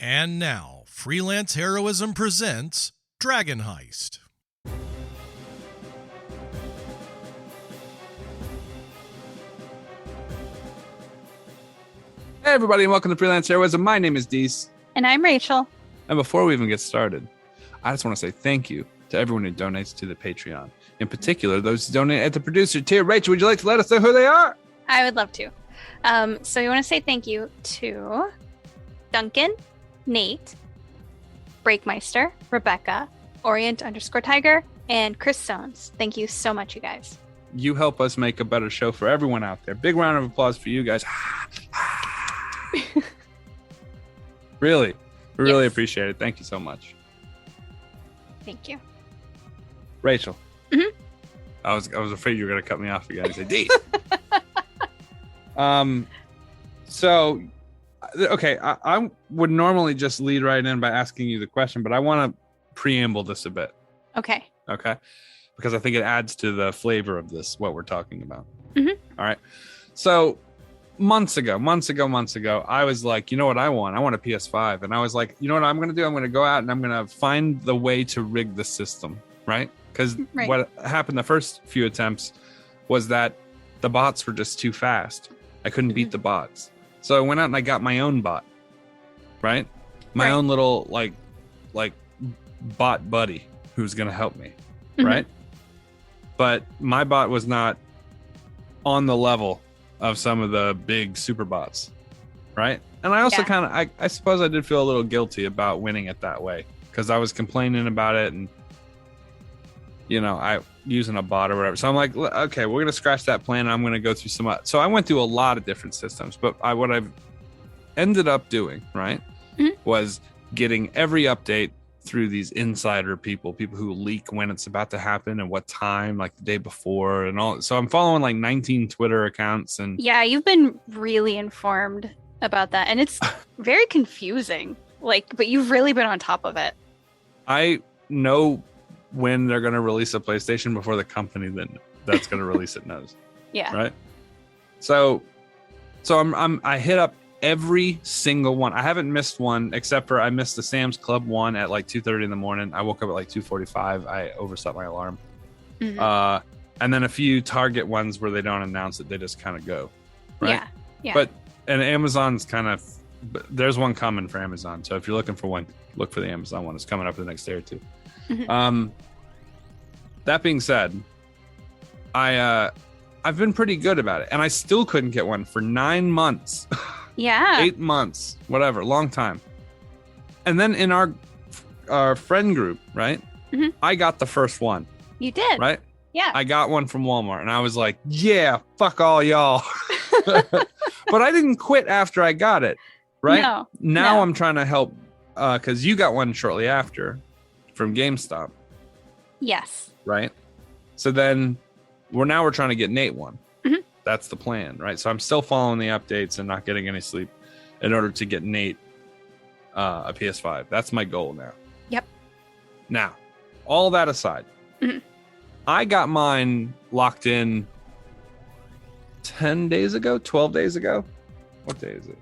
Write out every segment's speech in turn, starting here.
And now, Freelance Heroism presents Dragon Heist. Hey everybody, and welcome to Freelance Heroism. My name is Deese. And I'm Rachel. And before we even get started, I just want to say thank you to everyone who donates to the Patreon. In particular, those who donate at the producer tier. Rachel, would you like to let us know who they are? I would love to. So we want to say thank you to Duncan, Nate, Breakmeister, Rebecca, Orient_Tiger, and Chris Stones. Thank you so much, you guys. You help us make a better show for everyone out there. Big round of applause for you guys. Really, we really appreciate it. Thank you so much. Thank you. Rachel. Mm-hmm. I was afraid you were going to cut me off again and say, Dee. So, okay, I would normally just lead right in by asking you the question, but I want to preamble this a bit. Okay. Okay. Because I think it adds to the flavor of this, what we're talking about. Mm-hmm. All right. So months ago, I was like, you know what I want? I want a PS5. And I was like, you know what I'm going to do? I'm going to go out and I'm going to find the way to rig the system. Right. Because what happened the first few attempts was that the bots were just too fast. I couldn't beat the bots. So I went out and I got my own bot. Right. My own little like bot buddy who's going to help me. Mm-hmm. Right. But my bot was not on the level of some of the big super bots, right? And I also kind of, I suppose I did feel a little guilty about winning it that way because I was complaining about it and, you know, I using a bot or whatever. So I'm like, okay, we're going to scratch that plan and I'm going to go through some. So I went through a lot of different systems, but what I've ended up doing, right, was getting every update through these insider people who leak when it's about to happen and what time, like the day before and all. So I'm following like 19 Twitter accounts and you've been really informed about that and it's very confusing, but you've really been on top of it. I know when they're going to release a PlayStation before the company that's going to release it knows. Yeah. Right. So I hit up every single one. I haven't missed one except for I missed the Sam's Club one at like 2:30 in the morning. I woke up at like 2:45. I overslept my alarm. Mm-hmm. And then a few Target ones where they don't announce it. They just kind of go. Right. Yeah. But and Amazon's there's one coming for Amazon. So if you're looking for one, look for the Amazon one. It's coming up in the next day or two. Mm-hmm. That being said, I've been pretty good about it and I still couldn't get one for 9 months. Yeah. 8 months, whatever, long time. And then in our friend group, right? Mm-hmm. I got the first one. You did? Right? Yeah. I got one from Walmart and I was like, yeah, fuck all y'all. But I didn't quit after I got it, right? Now I'm trying to help because you got one shortly after from GameStop. Yes. Right? So then we're trying to get Nate one. Mm-hmm. That's the plan, right? So I'm still following the updates and not getting any sleep in order to get Nate a PS5. That's my goal now. Yep. Now, all that aside, I got mine locked in 10 days ago, 12 days ago. What day is it?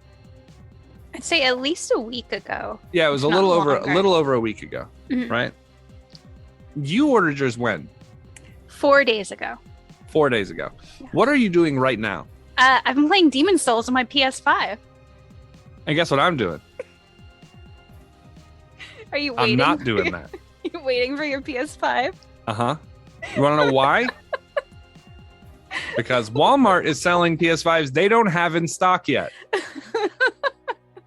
I'd say at least a week ago. Yeah, it was a little over a week ago, right? You ordered yours when? 4 days ago. 4 days ago. Yeah. What are you doing right now? I've been playing Demon Souls on my PS5. And guess what I'm doing? Are you waiting? I'm not doing that. You waiting for your PS5? Uh-huh. You want to know why? Because Walmart is selling PS5s they don't have in stock yet.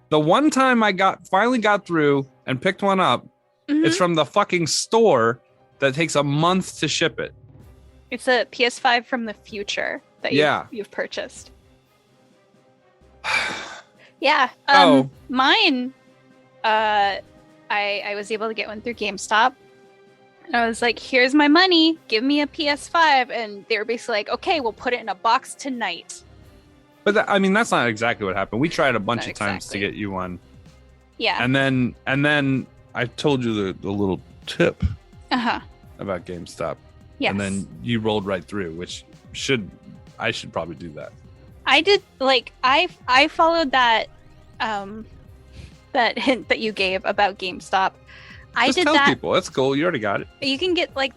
The one time I finally got through and picked one up, it's from the fucking store that takes a month to ship it. It's a PS5 from the future that you've purchased. Yeah. Mine, I was able to get one through GameStop. And I was like, here's my money. Give me a PS5. And they were basically like, okay, we'll put it in a box tonight. But that's not exactly what happened. We tried a bunch of times to get you one. Yeah. And then I told you the little tip about GameStop. Yes. And then you rolled right through, which I should probably do that. I did, I followed that that hint that you gave about GameStop. I Just did tell that. people. That's cool. You already got it. You can get like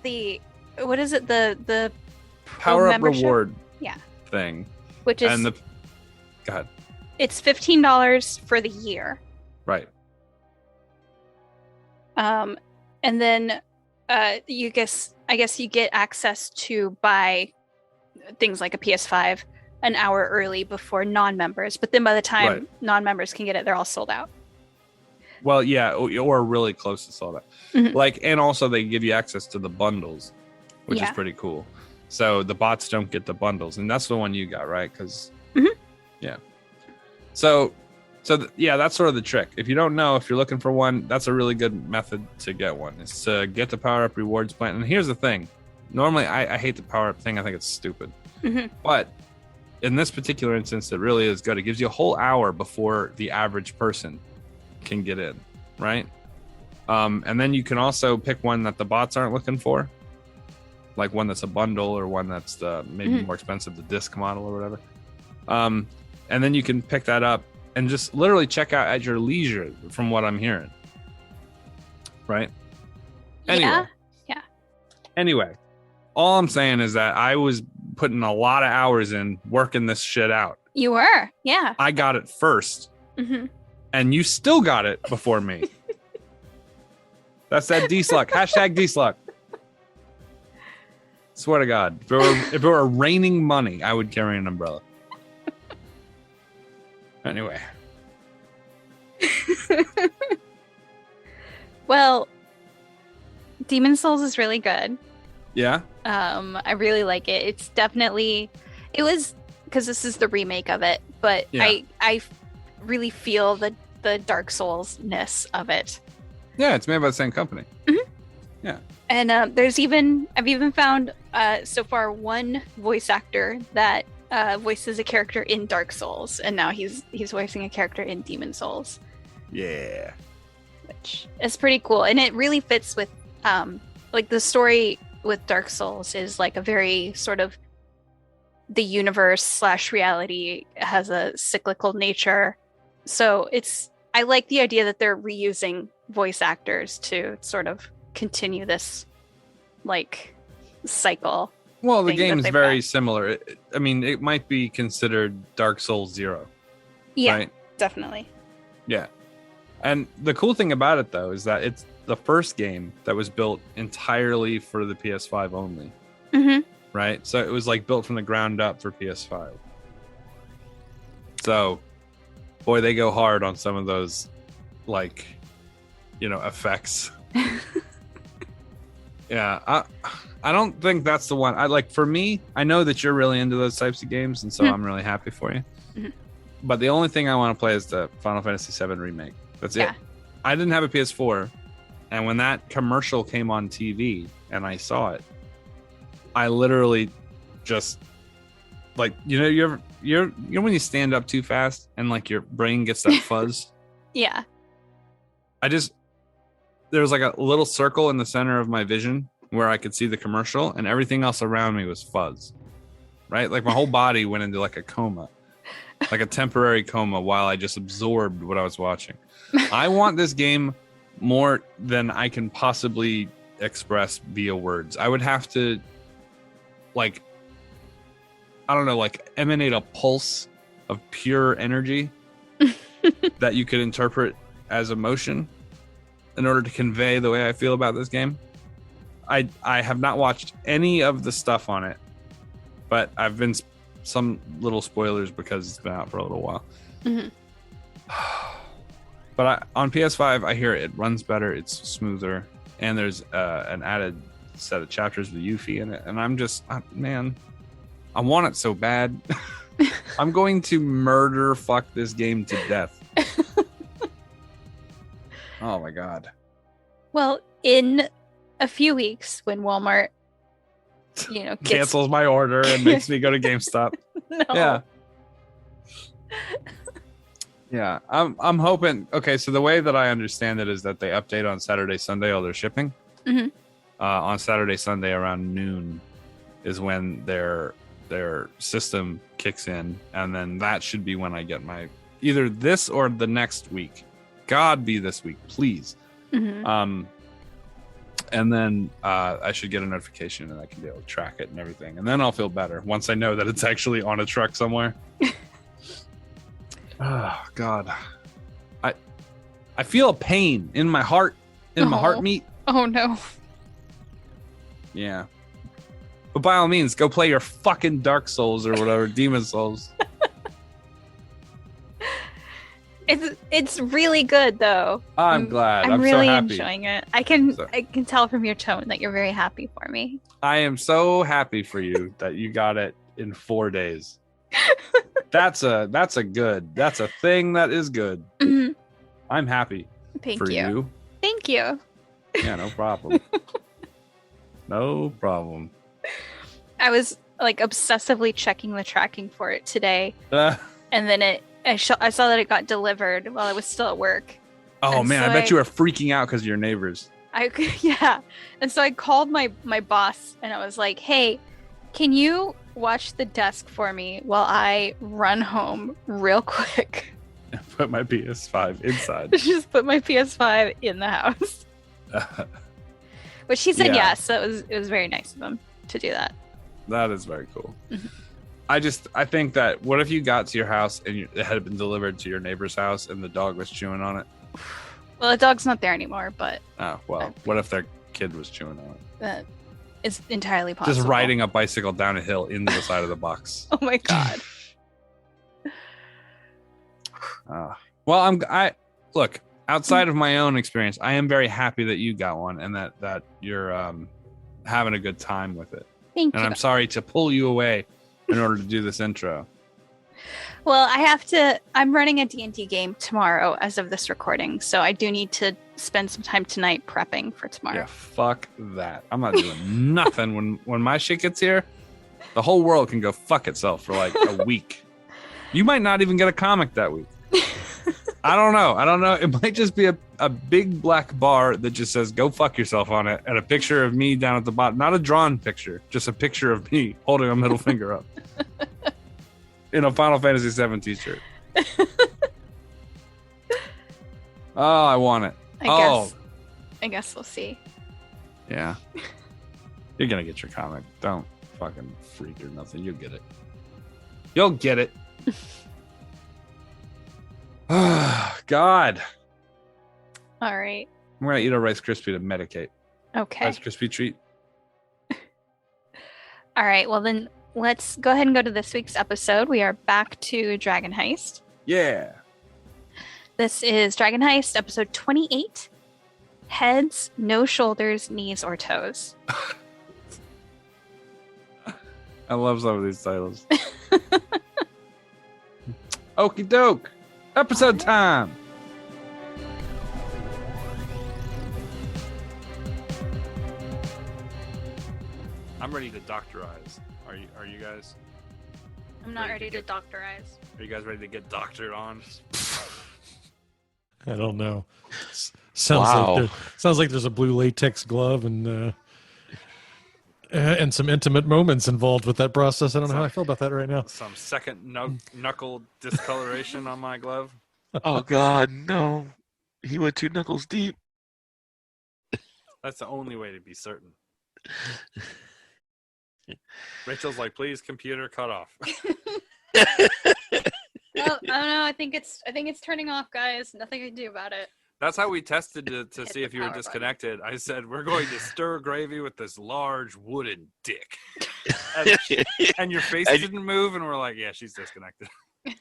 what is it? The Power up membership? reward Yeah. thing. Which is And God. it's $15 for the year. Right. And then I guess you get access to buy things like a PS5 an hour early before non-members, but then by the time Right. non-members can get it, they're all sold out. Well, yeah, or really close to sold out. Mhm. And also they give you access to the bundles, which is Yeah. pretty cool. So the bots don't get the bundles, and that's the one you got, right? Because Mhm. yeah. So yeah, that's sort of the trick. If you don't know, if you're looking for one, that's a really good method to get one. Is to get the power up rewards plan. And here's the thing: normally I hate the power up thing. I think it's stupid, Mhm. but in this particular instance, it really is good. It gives you a whole hour before the average person can get in, right? And then you can also pick one that the bots aren't looking for, like one that's a bundle or one that's maybe more expensive, the disc model or whatever. And then you can pick that up and just literally check out at your leisure, from what I'm hearing. Right? Anyway. Yeah. Anyway, all I'm saying is that I was putting a lot of hours in working this shit out. You were. Yeah. I got it first, hmm and you still got it before me. That's that D-Sluck. Hashtag D-Sluck. Swear to God. If it were raining money, I would carry an umbrella. Anyway. Well, Demon Souls is really good. Yeah? I really like it. It's definitely, it was, because this is the remake of it, but Yeah. I really feel the Dark Souls-ness of it. Yeah, it's made by the same company. And I've even found so far one voice actor that voices a character in Dark Souls, and now he's voicing a character in Demon Souls, Yeah. which is pretty cool. And it really fits with like the story with Dark Souls is like a very sort of the universe / reality has a cyclical nature. So I like the idea that they're reusing voice actors to sort of continue this like cycle. Well, the thing that game's they've very done. similar. It might be considered Dark Souls 0. Yeah, Right? definitely. Yeah. And the cool thing about it, though, is that it's the first game that was built entirely for the PS5 only. hmm Right? So it was like built from the ground up for PS5. So, boy, they go hard on some of those, like, effects. Yeah, I don't think that's the one. For me, I know that you're really into those types of games, and so I'm really happy for you. Mhm. But the only thing I want to play is the Final Fantasy VII remake. That's Yeah. it. I didn't have a PS4, and when that commercial came on TV and I saw it, I literally just you when you stand up too fast and like your brain gets that fuzz. Yeah. There was like a little circle in the center of my vision where I could see the commercial, and everything else around me was fuzz. Right? Like my whole body went into like a coma, like a temporary coma, while I just absorbed what I was watching. I want this game more than I can possibly express via words. I would have to, like, I don't know, like emanate a pulse of pure energy that you could interpret as emotion in order to convey the way I feel about this game. I have not watched any of the stuff on it, but I've been some little spoilers because it's been out for a little while. Mhm. But on PS5, I hear it runs better, it's smoother, and there's an added set of chapters with Yuffie in it. And I'm just, man, I want it so bad. I'm going to murder fuck this game to death. Oh my God. Well, in a few weeks when Walmart, gets Cancels my order and makes me go to GameStop. no. Yeah. Yeah. I'm hoping. Okay, so the way that I understand it is that they update on Saturday, Sunday, all their shipping. Mhm. On Saturday, Sunday around noon is when their system kicks in, and then that should be when I get my either this or the next week God be this week, please. Mhm. And then I should get a notification and I can be able to track it and everything. And then I'll feel better once I know that it's actually on a truck somewhere. Oh, God. I feel a pain in my heart, in my heart meat. Oh, no. Yeah. But by all means, go play your fucking Dark Souls or whatever, Demon Souls. It's really good, though. I'm glad. I'm so really happy. enjoying it. I can tell from your tone that you're very happy for me. I am so happy for you that you got it in 4 days. That's a thing that is good. Mhm. I'm happy Thank for you. Thank you. Yeah, no problem. No problem. I was like obsessively checking the tracking for it today, and then I saw that it got delivered while I was still at work. Oh And man, so I bet you were freaking out because of your neighbors. Yeah, and so I called my boss and I was like, "Hey, can you watch the desk for me while I run home real quick?" Put my PS5 inside. Just put my PS5 in the house. Which he said Yeah. yes, so it was very nice of him to do that. That is very cool. Mhm. I think that what if you got to your house and it had been delivered to your neighbor's house and the dog was chewing on it? Well, the dog's not there anymore, but Oh, well, what if their kid was chewing on it? that is entirely possible. Just riding a bicycle down a hill into the side of the box. Oh my god. Well, I look, outside of my own experience, I am very happy that you got one and that you're having a good time with it. Thank And you. I'm sorry to pull you away in order to do this intro. Well, I'm running a D&D game tomorrow as of this recording, so I do need to spend some time tonight prepping for tomorrow. Yeah, fuck that. I'm not doing nothing when my shit gets here. The whole world can go fuck itself for like a week. You might not even get a comic that week. I don't know. It might just be a big black bar that just says "go fuck yourself" on it, and a picture of me down at the bottom. Not a drawn picture, just a picture of me holding a middle finger up in a Final Fantasy VII t-shirt. Oh, I want it. I guess we'll see. Yeah. You're gonna get your comic. Don't fucking freak or nothing. You'll get it. You'll get it. God. All right. I'm gonna eat a Rice Krispie to medicate. Okay. Rice Krispie treat. All right. Well, then let's go ahead and go to this week's episode. We are back to Dragon Heist. Yeah. This is Dragon Heist, episode 28. Heads, no shoulders, knees, or toes. I love some of these titles. Okie doke. Episode time. I'm ready to doctorize. Are you guys? I'm not Ready ready to to doctorize. Are you guys ready to get doctored on? I don't know. Sounds Wow. like sounds like there's a blue latex glove and some intimate moments involved with that process. I don't know how I feel about that right now. Some second knuckle discoloration on my glove. Oh God, no! He went 2 knuckles deep. That's the only way to be certain. Rachel's like, please, computer, cut off. Well, I don't know. I think it's turning off, guys. Nothing I can do about it. That's how we tested to Hit see the if you were power button. disconnected. I said, we're going to stir gravy with this large wooden dick. And your face And- didn't move, and we're like, yeah, she's disconnected.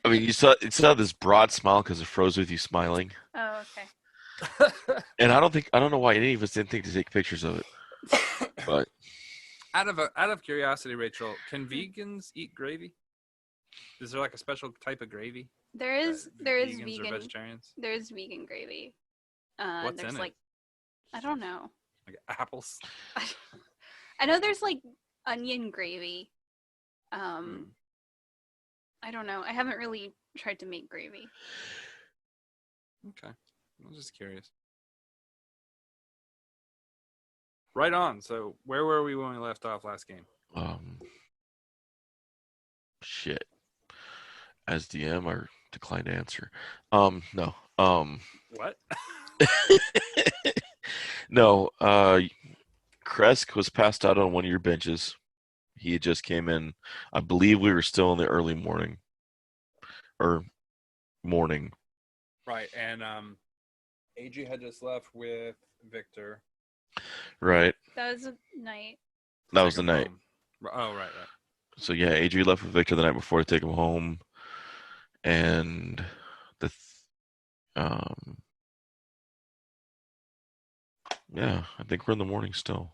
I mean, you saw this broad smile because it froze with you smiling, Oh, okay. and I don't know why any of us didn't think to take pictures of it. But Out of curiosity, Rachel, can vegans eat gravy? Is there like a special type of gravy? There is that vegans or vegan. vegetarians? There's vegan gravy. What's There's in like, I don't know. Like apples? I know there's like onion gravy. Hmm. I don't know. I haven't really tried to make gravy. Okay. I was just curious. Right on. So where were we when we left off last game? shit. As DM, our decline to answer. No. What? No. Kresk was passed out on one of your benches. He had just came in. I believe we were still in the early morning. Or morning. Right, and AG had just left with Victor. Right. That was a night. That Take was the him night. home. Oh, right. So yeah, Adri left with Victor the night before to take him home, and um, yeah, I think we're in the morning still.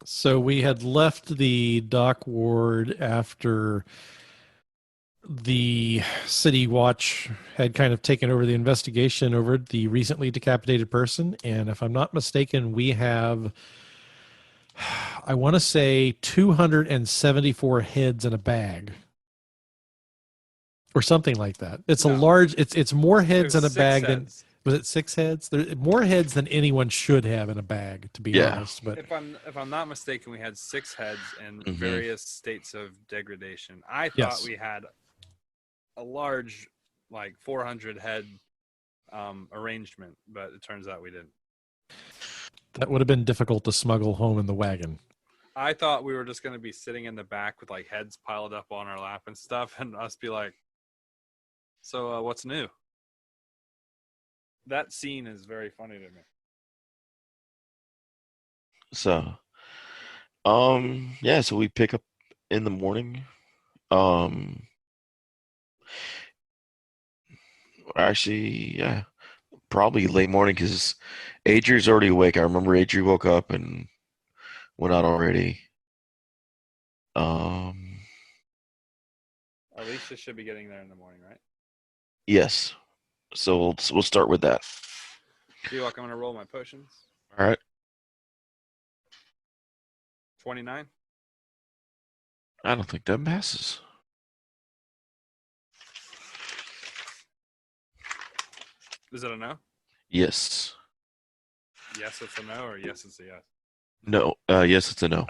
So we had left the dock ward after the city watch had kind of taken over the investigation over the recently decapitated person. And if I'm not mistaken, we have, I want to say 274 heads in a bag or something like that. It's No. a large, it's more It heads was in a 6 bag heads. than, was it 6 heads? There, more heads than anyone should have in a bag, to be Yeah. honest. But If I'm not mistaken, we had 6 heads in Mhm. various states of degradation. I thought Yes. we had a large, like 400 head arrangement, but it turns out we didn't. that would have been difficult to smuggle home in the wagon. I thought we were just going to be sitting in the back with like heads piled up on our lap and stuff, and us be like, "So, what's new?" That scene is very funny to me. So, yeah, so we pick up in the morning. Actually, yeah, probably late morning because Adri's already awake. I remember Adri woke up and went out already. Alicia should be getting there in the morning, right? Yes. So we'll start with that. Feel like I'm going to roll my potions. All right. 29. I don't think that passes. Is it a no? Yes. Yes, it's a no, or yes, it's a yes. No. Yes, it's a no.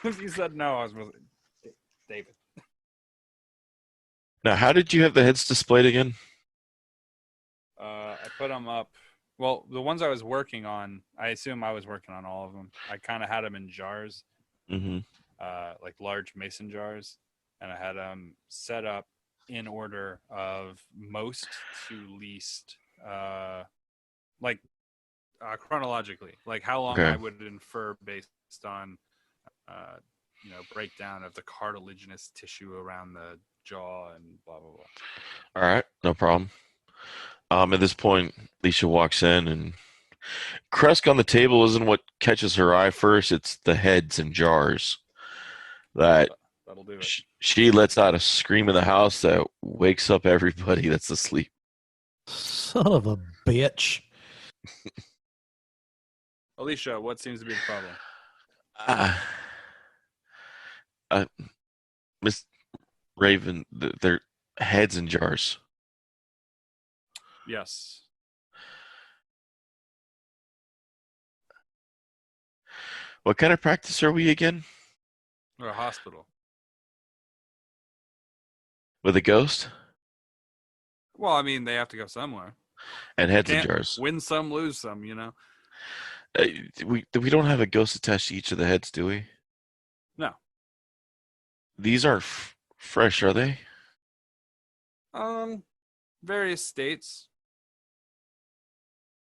If you said no, I was David. Now, how did you have the heads displayed again? I put them up. Well, the ones I was working on, I assume I was working on all of them. I kind of had them in jars, Mm-hmm. like large mason jars, and I had them set up in order of most to least, chronologically, like how long Okay. I would infer based on, breakdown of the cartilaginous tissue around the jaw and blah blah blah. All right. No problem. At this point, Alicia walks in, and Kresk on the table isn't what catches her eye first. It's the heads and jars that That'll do it. she lets out a scream in the house that wakes up everybody that's asleep. Son of a bitch. Alicia, what seems to be the problem? Miss Raven, their heads in jars. Yes. What kind of practice are we again? Or a hospital. With a ghost Well, I mean, they have to go somewhere. and heads in Can't jars. win some, lose some, you know? We don't have a ghost attached to each of the heads, do we? No. These aren't fresh, are they? Various states.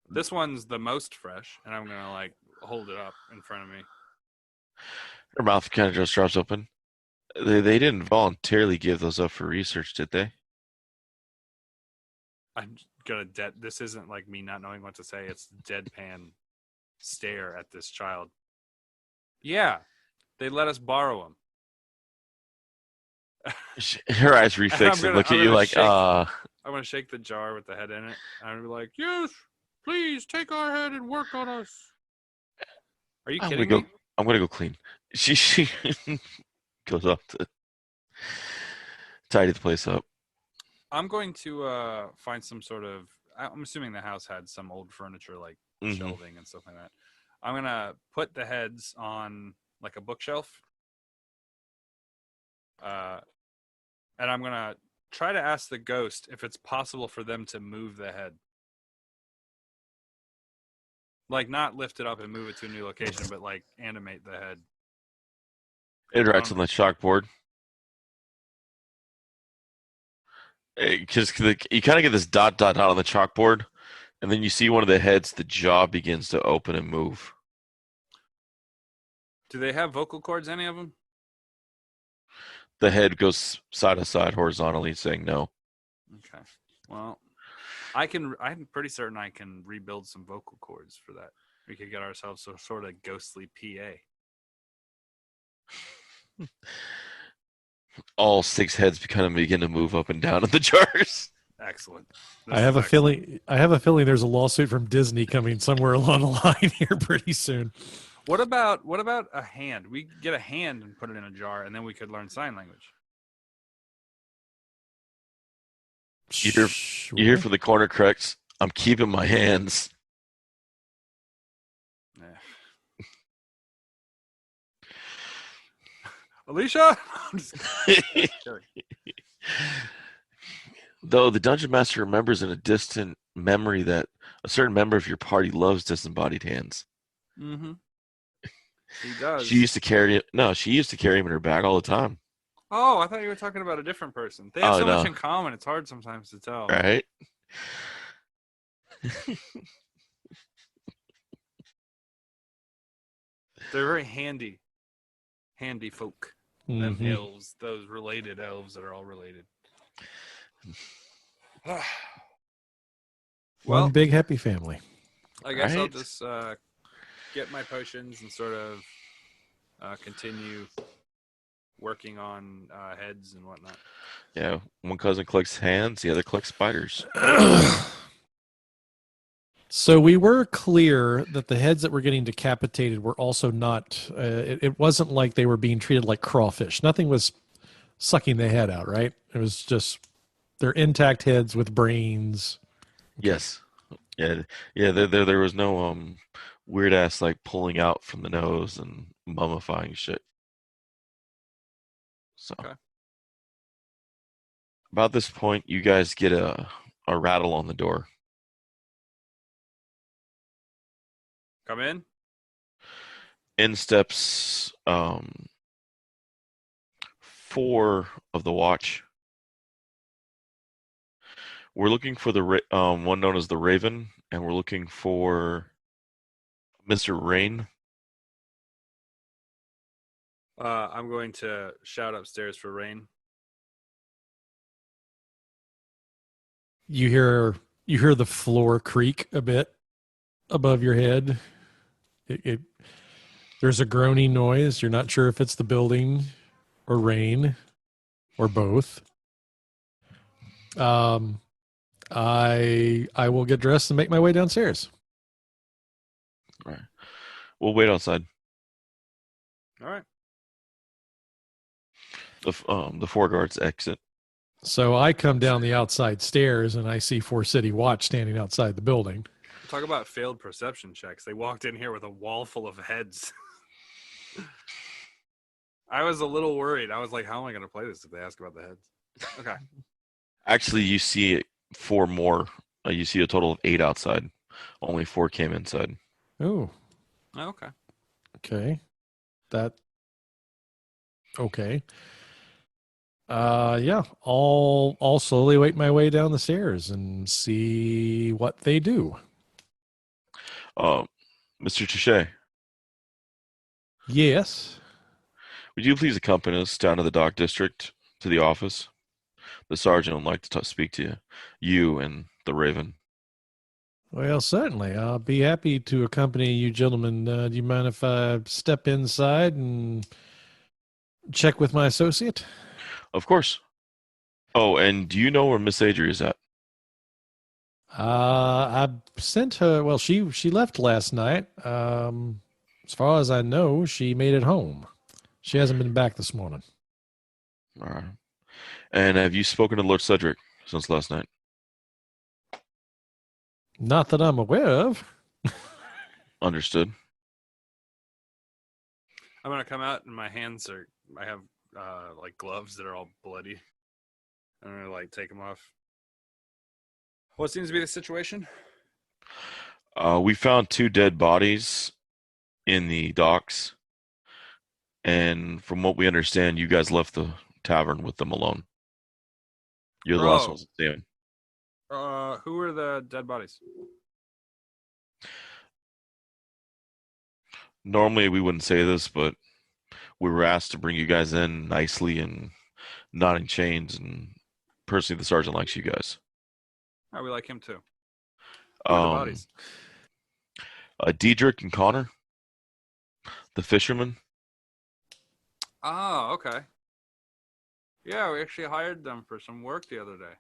This one's the most fresh, and I'm gonna hold it up in front of me. Her mouth kind of just drops open. They didn't voluntarily give those up for research, did they? I'm gonna this isn't like me not knowing what to say. It's deadpan stare at this child. Yeah, they let us borrow them. Her eyes refix and look at you like, I'm gonna shake the jar with the head in it. I'm gonna be like, yes, please take our head and work on us. Are you kidding me? I'm gonna go clean. She goes up to tidy the place up. I'm going to find some sort of. I'm assuming the house had some old furniture like shelving and stuff like that. I'm gonna put the heads on like a bookshelf And I'm gonna try to ask the ghost if it's possible for them to move the head. Like, not lift it up and move it to a new location, but like animate the head. It writes on the chalkboard. Because you kind of get this dot dot dot on the chalkboard, and then you see one of the heads. The jaw begins to open and move. Do they have vocal cords? Any of them? The head goes side to side horizontally, saying no. Okay. Well, I'm pretty certain I can rebuild some vocal cords for that. We could get ourselves a sort of ghostly PA. All 6 heads begin to move up and down in the jars. Excellent. I have a feeling there's a lawsuit from Disney coming somewhere along the line here pretty soon. What about a hand? We get a hand and put it in a jar, and then we could learn sign language. You hear from the corner cracks, I'm keeping my hands. Yeah. Alicia? I'm just kidding. Though the dungeon master remembers in a distant memory that a certain member of your party loves disembodied hands. Mm-hmm. He does. She used to carry him in her bag all the time. Oh, I thought you were talking about a different person. They have so much no. in common, it's hard sometimes to tell. Right? They're very handy folk. Them Mhm. elves, those related elves that are all related. Well, One big happy family. I guess I'll Right. just get my potions and sort of continue working on heads and whatnot. Yeah, one cousin collects hands, the other collects spiders. So we were clear that the heads that were getting decapitated were also not. It wasn't like they were being treated like crawfish. Nothing was sucking the head out, right? It was just they're intact heads with brains. Yes. Yeah. There was no weird ass like pulling out from the nose and mummifying shit. So Okay. about this point, you guys get a rattle on the door. Come in. In steps 4 of the watch. We're looking for the one known as the Raven, and we're looking for Mr. Rain. I'm going to shout upstairs for Rain. You hear the floor creak a bit above your head. There's a groaning noise. You're not sure if it's the building or rain or both. I will get dressed and make my way downstairs. All right. We'll wait outside. All right. The 4 guards exit. So I come down the outside stairs and I see 4 City Watch standing outside the building. Talk about failed perception checks. They walked in here with a wall full of heads. I was a little worried. I was like, how am I going to play this if they ask about the heads? Okay. Actually, you see 4 more. You see a total of 8 outside. Only 4 came inside. Oh, Okay. okay. Okay. Yeah, I'll slowly wait my way down the stairs and see what they do. Mr. Touche, Yes. would you please accompany us down to the dock district to the office? The sergeant would like to speak to you. You and the Raven. Well, certainly. I'll be happy to accompany you gentlemen. Do you mind if I step inside and check with my associate? Of course. Oh, and do you know where Miss Adri is at? I sent her. Well, she left last night. As far as I know, she made it home. She hasn't been back this morning. All right. And have you spoken to Lord Cedric since last night? Not that I'm aware of. Understood. I'm going to come out and my hands are, I have like gloves that are all bloody. I'm gonna like take them off. What seems to be the situation? We found 2 dead bodies in the docks, and from what we understand, you guys left the tavern with them alone. You're the last ones to see them. Who are the dead bodies? Normally, we wouldn't say this, but we were asked to bring you guys in nicely and not in chains, and personally, the sergeant likes you guys. Oh, we like him too. Who are the bodies? Diedrich and Connor, the fishermen. Oh, okay. Yeah, we actually hired them for some work the other day.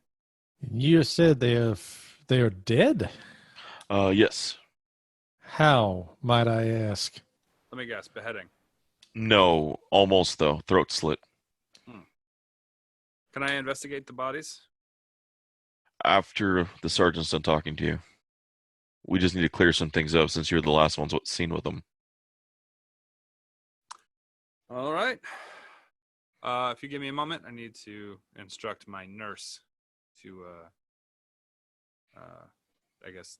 You said they are dead? Yes. How, might I ask? Let me guess, beheading. No, almost though. Throat slit. Can I investigate the bodies? After the sergeant's done talking to you. We just need to clear some things up since you're the last ones seen with them. All right. If you give me a moment, I need to instruct my nurse to, I guess,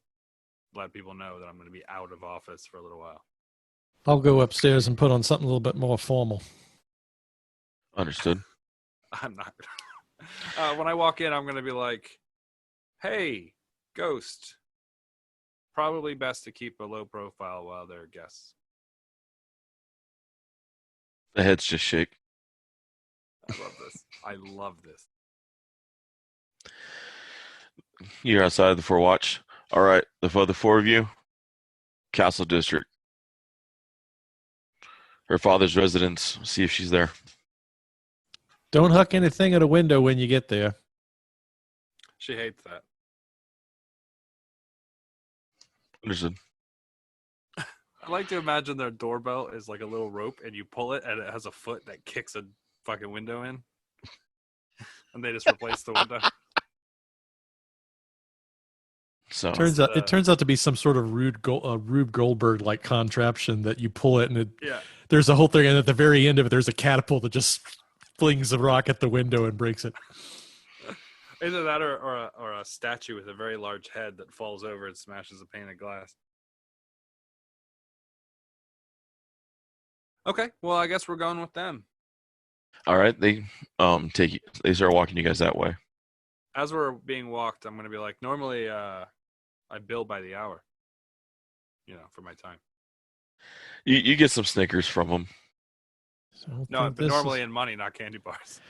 let people know that I'm going to be out of office for a little while. I'll go upstairs and put on something a little bit more formal. Understood. I'm not. When I walk in, I'm going to be like, hey, ghost. Probably best to keep a low profile while they're guests. The heads just shake. I love this. I love this. You're outside the Fort Watch. All right, the other 4 of you, Castle District. Her father's residence. See if she's there. Don't huck anything at a window when you get there. She hates that. Understood. I like to imagine their doorbell is like a little rope and you pull it and it has a foot that kicks a fucking window in. And they just replace the window. So It turns out to be some sort of Rube Goldberg like contraption that you pull it and there's a whole thing, and at the very end of it there's a catapult that just flings a rock at the window and breaks it. Either that or a statue with a very large head that falls over and smashes a pane of glass. Okay, well I guess we're going with them. all right, they they start walking you guys that way. As we're being walked, I'm gonna be like, normally I bill by the hour. For my time. You get some Snickers from them. No, but normally in money, not candy bars.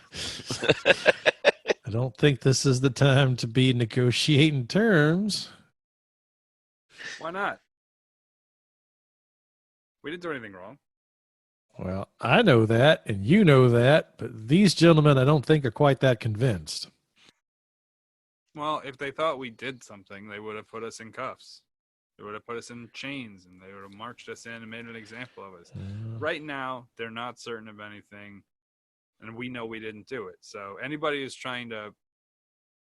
I don't think this is the time to be negotiating terms. Why not? We didn't do anything wrong. Well, I know that, and you know that, but these gentlemen I don't think are quite that convinced. Well, if they thought we did something, they would have put us in cuffs. They would have put us in chains, and they would have marched us in and made an example of us. Right now, they're not certain of anything, and we know we didn't do it. So anybody who's trying to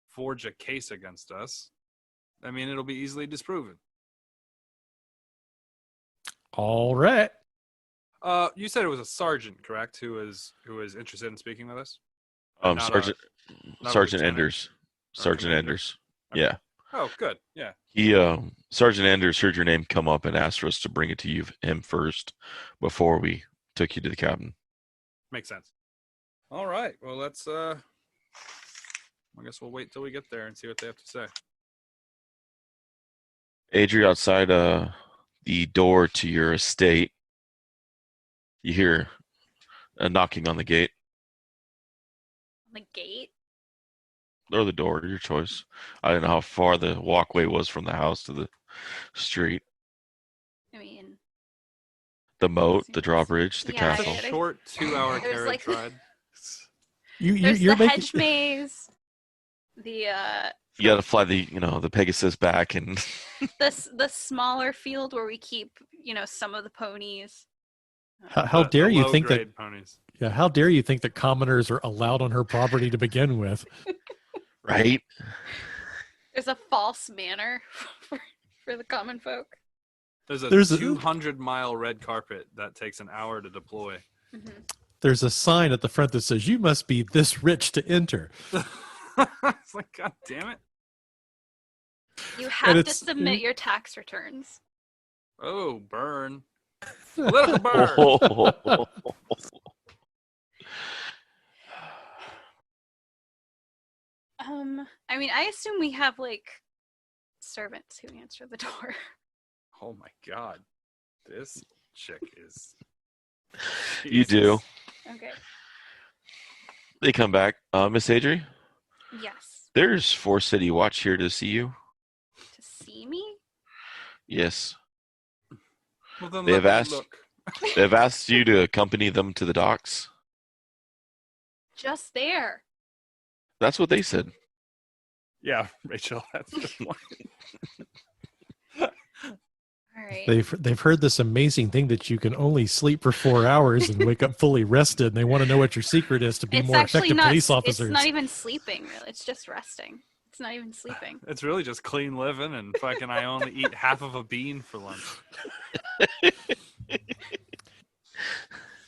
forge a case against us, I mean, it'll be easily disproven. All right. You said it was a sergeant, correct? Who is interested in speaking with us? Sergeant lieutenant? Enders. Sergeant Enders. Okay. Yeah. Oh, good. Yeah. He Sergeant Enders heard your name come up and asked for us to bring it to him first before we took you to the cabin. Makes sense. All right. Well, let's I guess we'll wait till we get there and see what they have to say. Adri, outside the door to your estate, you hear a knocking on the gate. The gate? Or the door, your choice. I don't know how far the walkway was from the house to the street. I mean, the moat, the drawbridge, the Yeah, castle. It's a short 2-hour There's carriage like- ride. there's You're the making hedge maze, the You got to fly the Pegasus back and the smaller field where we keep some of the ponies. how dare The you think that low-grade ponies. how dare you think that commoners are allowed on her property to begin with? right. There's a false manor for the common folk. There's a There's a- 200-mile red carpet that takes an hour to deploy. Mm-hmm. there's a sign at the front that says, "You must be this rich to enter." It's like, God damn it. You have to it's- submit your tax returns. Oh, burn. Political burn. Oh. I mean, I assume we have like servants who answer the door. Oh my God. This chick is. You do. Okay. They come back. Miss Adri, Yes. there's 4 City Watch here to see you. To see me? Yes. Well, then They let have me asked- look. They've asked you to accompany them to the docks. Just there. That's what they said. Yeah, Rachel, that's the point. All right. They've heard this amazing thing that you can only sleep for 4 hours and wake up fully rested, and they want to know what your secret is to be It's more actually effective not. police officers. It's not even sleeping. Really, it's just resting. It's not even sleeping. It's really just clean living, and fucking I only eat half of a bean for lunch.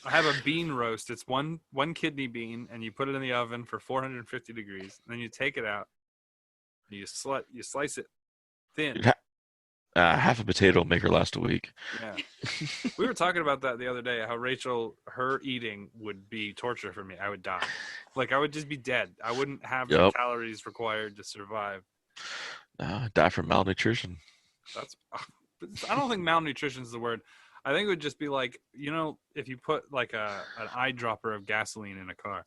I have a bean roast. It's one kidney bean, and you put it in the oven for 450 degrees. And then you take it out. And you slice it thin. Half a potato will make her last a week. Yeah. We were talking about that the other day, how Rachel, her eating would be torture for me. I would die. Like, I would just be dead. I wouldn't have the Yep. calories required to survive. Die from malnutrition. I don't think malnutrition is the word. I think it would just be like, if you put like an eyedropper of gasoline in a car.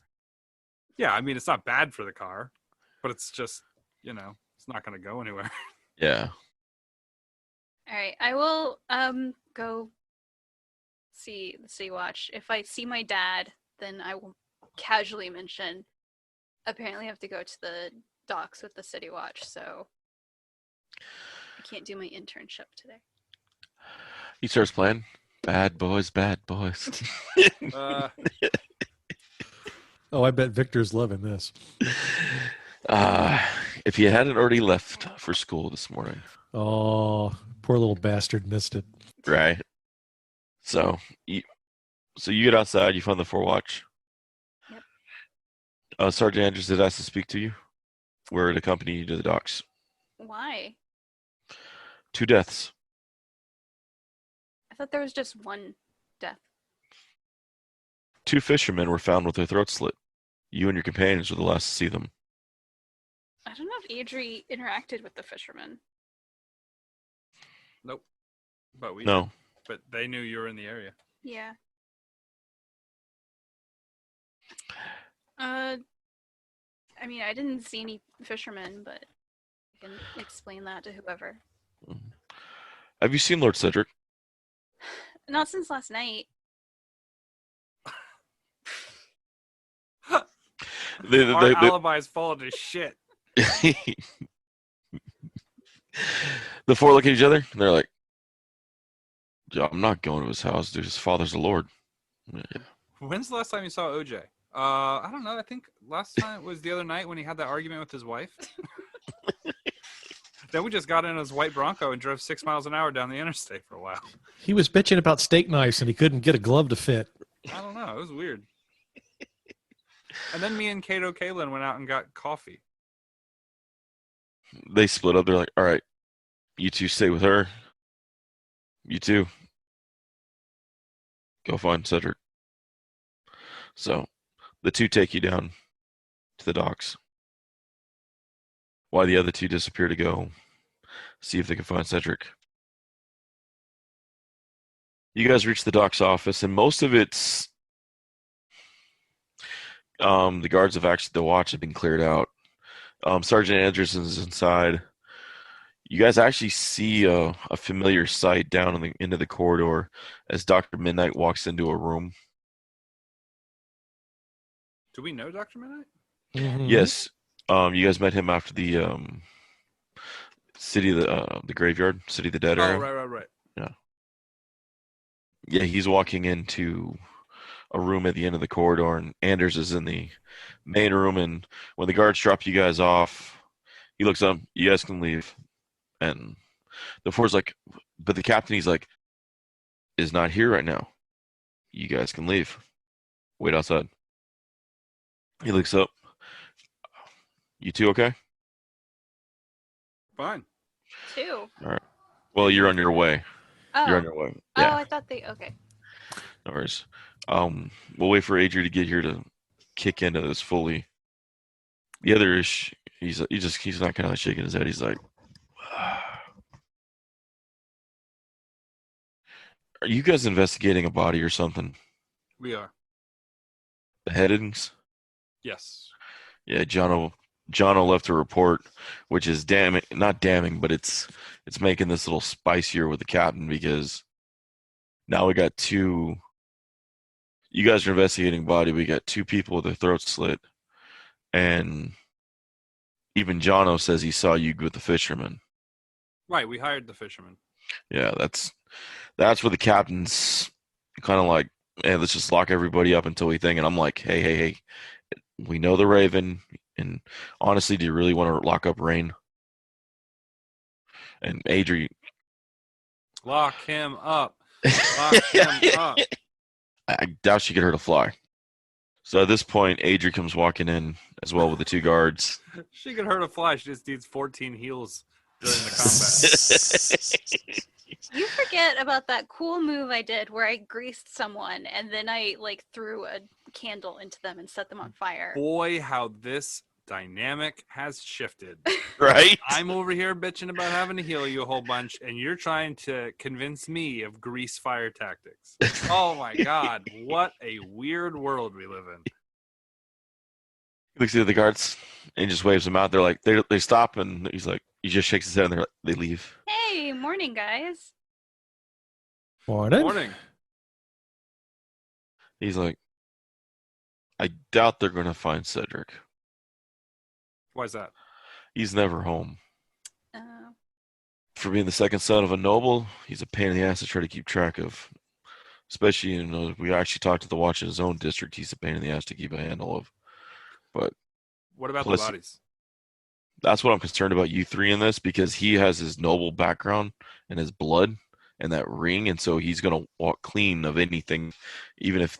Yeah, I mean, it's not bad for the car, but it's just, it's not going to go anywhere. Yeah. All right. I will go see the City Watch. If I see my dad, then I will casually mention. Apparently, I have to go to the docks with the City Watch, so I can't do my internship today. He starts playing. Bad boys, bad boys. Oh, I bet Victor's loving this. If you hadn't already left for school this morning. Oh, poor little bastard missed it. Right. So you get outside, you find the 4 Watch. Yep. Sergeant Andrews did ask to speak to you. We're to accompany you to the docks. Why? 2 deaths. I thought there was just one death. 2 fishermen were found with their throats slit. You and your companions were the last to see them. I don't know if Adri interacted with the fisherman. Nope. But No. But they knew you were in the area. Yeah. I mean, I didn't see any fishermen, but I can explain that to whoever. Have you seen Lord Cedric? Not since last night. Our alibi's fallen to shit. The 4 look at each other and they're like, "Yeah, I'm not going to his house, dude. His father's the Lord." Yeah. When's the last time you saw OJ? I don't know. I think last time was the other night when he had that argument with his wife. Then we just got in his white Bronco and drove 6 miles an hour down the interstate for a while. He was bitching about steak knives and he couldn't get a glove to fit. I don't know. It was weird. And then me and Kato Kalin went out and got coffee. They split up. They're like, "All right, you 2 stay with her. You 2 go find Cedric." So the 2 take you down to the docks, while the other 2 disappear to go see if they can find Cedric. You guys reach the docks office, and most of it's the guards have actually, the watch have been cleared out. Sergeant Anderson's inside. You guys actually see a familiar sight down into the corridor as Dr. Midnight walks into a room. Do we know Dr. Midnight? Mhm. Yes. You guys met him after the city of the graveyard, city of the dead Oh, area. right. Yeah, he's walking into a room at the end of the corridor, and Anders is in the main room. And when the guards drop you guys off, he looks up. "You guys can leave." And the 4's like, but the captain, he's like, "is not here right now. You guys can leave." Wait outside. He looks up. You two okay? Fine. 2. All right. Well, you're on your way. Oh. You're on your way. Oh, Yeah. I thought they. Okay. No worries. We'll wait for Adrian to get here to kick into this fully. The other is he's not kind of shaking his head. He's like, "Are you guys investigating a body or something? We are. Beheadings?" Yes. Yeah, Jono left a report, which is damning, not damning, but it's making this a little spicier with the captain because now we got two. You guys are investigating body. We got 2 people with their throats slit, and even Jono says he saw you with the fisherman. Right. We hired the fisherman. Yeah, that's where the captain's kind of like, hey, let's just lock everybody up until we think. And I'm like, hey, we know the Raven, and honestly, do you really want to lock up Rain? And Adri, Lock him up. Lock him up. I doubt she could hurt a fly. So at this point, Adri comes walking in as well with the 2 guards. She could hurt a fly. She just needs 14 heals during the combat. You forget about that cool move I did where I greased someone and then I like threw a candle into them and set them on fire. Boy, how this dynamic has shifted. Right? I'm over here bitching about having to heal you a whole bunch, and you're trying to convince me of grease fire tactics. Oh my God, what a weird world we live in. He looks at the guards and just waves them out. They're like, they stop, and he's like, he just shakes his head, and they leave. Hey, morning, guys. Morning. Morning. He's like, I doubt they're going to find Cedric. Why is that? He's never home. Uh, For being the second son of a noble, he's a pain in the ass to try to keep track of. Especially, we actually talked to the watch in his own district. He's a pain in the ass to keep a handle of. But What about plus, the bodies? that's what I'm concerned about you 3 in this, because he has his noble background and his blood and that ring, and so he's going to walk clean of anything, even if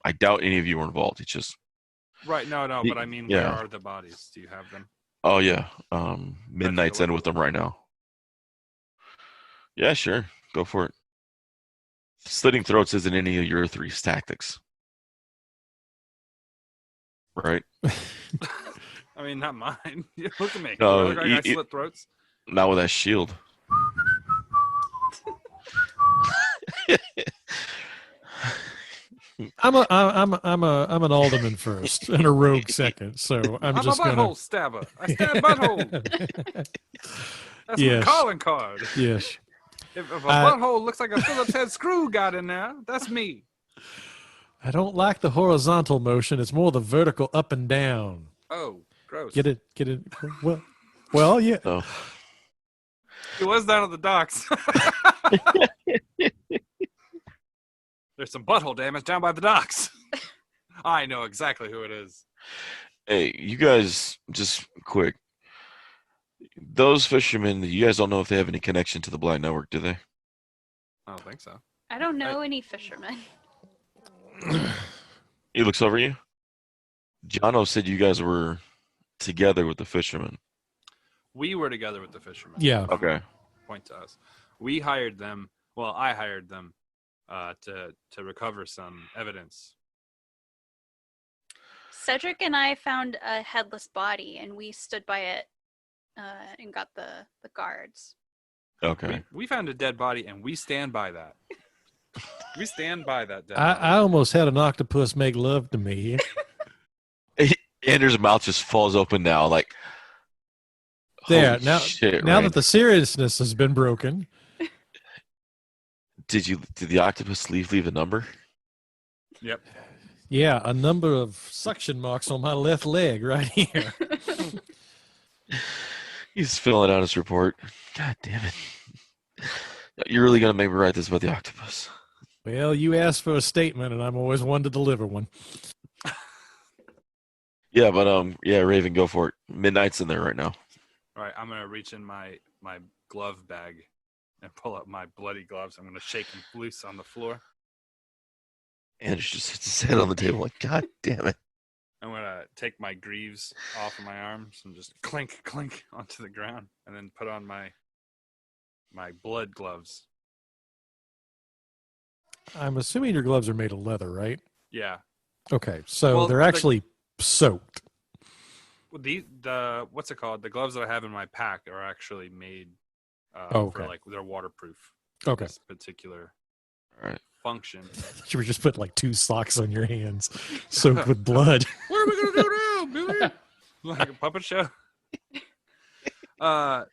I doubt any of you were involved. It's just... Right, no, but I mean, yeah. Where are the bodies? Do you have them? Oh, yeah. Midnight's in with them right now. Yeah, sure. Go for it. Slitting throats isn't any of your 3 tactics. Right? I mean, not mine. Look at me. No, I slit throats. Not with that shield. I'm an alderman first and a rogue second, so I'm just a butthole gonna stabber. I stab butthole. That's Yes. my calling card. Yes. If a butthole looks like a Phillips head screw got in there, that's me. I don't like the horizontal motion. It's more the vertical up and down. Oh, gross. Get it? Well, yeah. So, He was down at the docks. There's some butthole damage down by the docks. I know exactly who it is. hey, you guys, just quick. Those fishermen, you guys don't know if they have any connection to the Black Network, do they? I don't think so. I don't know any fishermen. He looks over you. Jono said you guys were together with the fishermen. We were together with the fishermen. Yeah. Okay. Point to us. We hired them. Well, I hired them to recover some evidence. Cedric and I found a headless body, and we stood by it and got the guards. Okay. We found a dead body, and we stand by that. We stand by that dead I body. almost had an octopus make love to me. Andrew's mouth just falls open now, like. There, holy now shit, now Rand. that the seriousness has been broken. Did the octopus leave a number? Yep. Yeah, a number of suction marks on my left leg right here. He's filling out his report. God damn it. You're really going to make me write this about the octopus. Well, you asked for a statement, and I'm always one to deliver one. Yeah, but yeah, Raven, go for it. Midnight's in there right now. All right, I'm gonna reach in my glove bag and pull up my bloody gloves. I'm gonna shake them loose on the floor. Anders just hits his head on the table like, God damn it. I'm gonna take my greaves off of my arms and just clink, clink onto the ground, and then put on my blood gloves. I'm assuming your gloves are made of leather, right? Yeah. Okay, so Well, they're actually soaked. The what's it called? The gloves that I have in my pack are actually made Okay. for like they're waterproof. Okay. This particular All right. function. You were just putting like 2 socks on your hands, soaked with blood. What are we gonna do now, Billy? Like a puppet show. I'm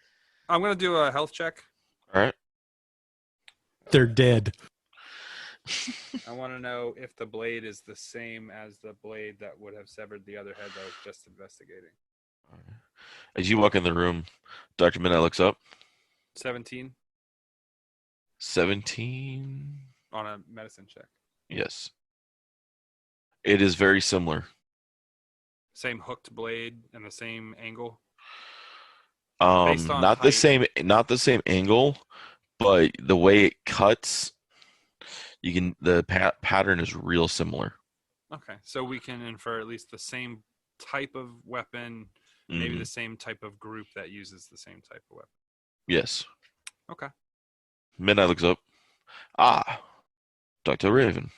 gonna do a health check. All right. They're dead. I want to know if the blade is the same as the blade that would have severed the other head that I was just investigating. As you walk in the room, Dr. Midnight looks up. 17 17. on a medicine check. Yes. It is very similar. Same hooked blade and the same angle. Based on Not the same angle, but the way it cuts, the pattern is real similar. Okay, so we can infer at least the same type of weapon, maybe the same type of group that uses the same type of weapon. Yes. Okay. Midnight looks up. Ah, Dr. Raven.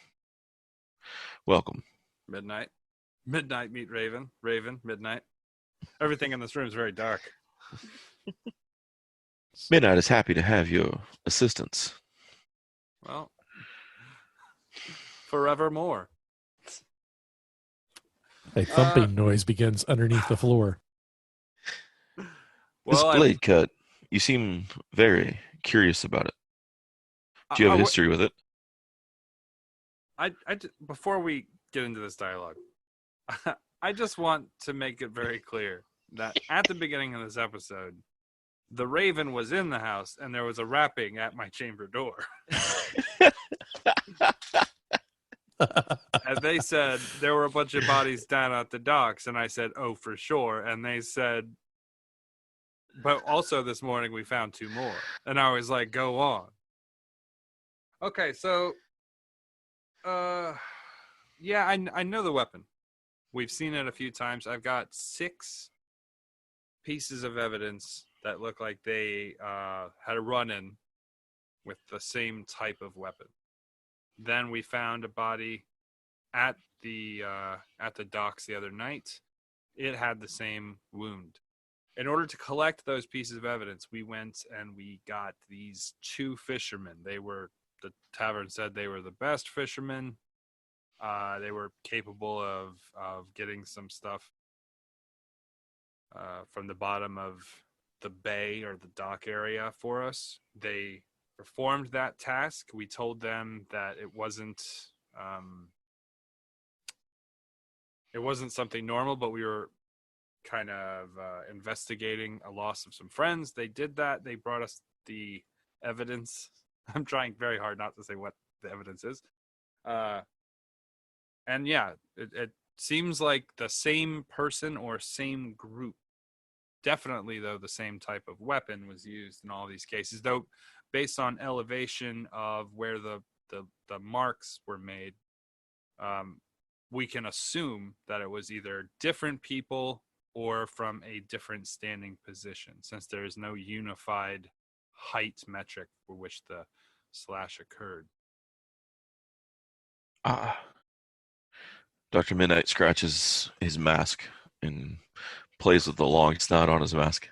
Welcome. Midnight meet Raven. Raven, midnight. Everything in this room is very dark. Midnight is happy to have your assistance. Well, forevermore. A thumping noise begins underneath the floor. This blade cut, you seem very curious about it. Do you have a history with it? Before we get into this dialogue, I just want to make it very clear that at the beginning of this episode, the Raven was in the house and there was a rapping at my chamber door. And they said there were a bunch of bodies down at the docks, and I said, "Oh, for sure." And they said, "But also this morning we found 2 more." And I was like, "Go on." Okay, so yeah, I know the weapon. We've seen it a few times. I've got 6 pieces of evidence that look like they had a run-in with the same type of weapon. Then we found a body at the docks the other night. It had the same wound. In order to collect those pieces of evidence, we went and we got these 2 fishermen. The tavern said they were the best fishermen. They were capable of getting some stuff from the bottom of the bay or the dock area for us. They performed that task. We told them that it wasn't something normal, but we were kind of investigating a loss of some friends. They did that. They brought us the evidence. I'm trying very hard not to say what the evidence is. And yeah, it seems like the same person or same group. Definitely, though, the same type of weapon was used in all these cases, though based on elevation of where the marks were made, we can assume that it was either different people or from a different standing position, since there is no unified height metric for which the slash occurred. Dr. Midnight scratches his mask and plays with the long snout on his mask.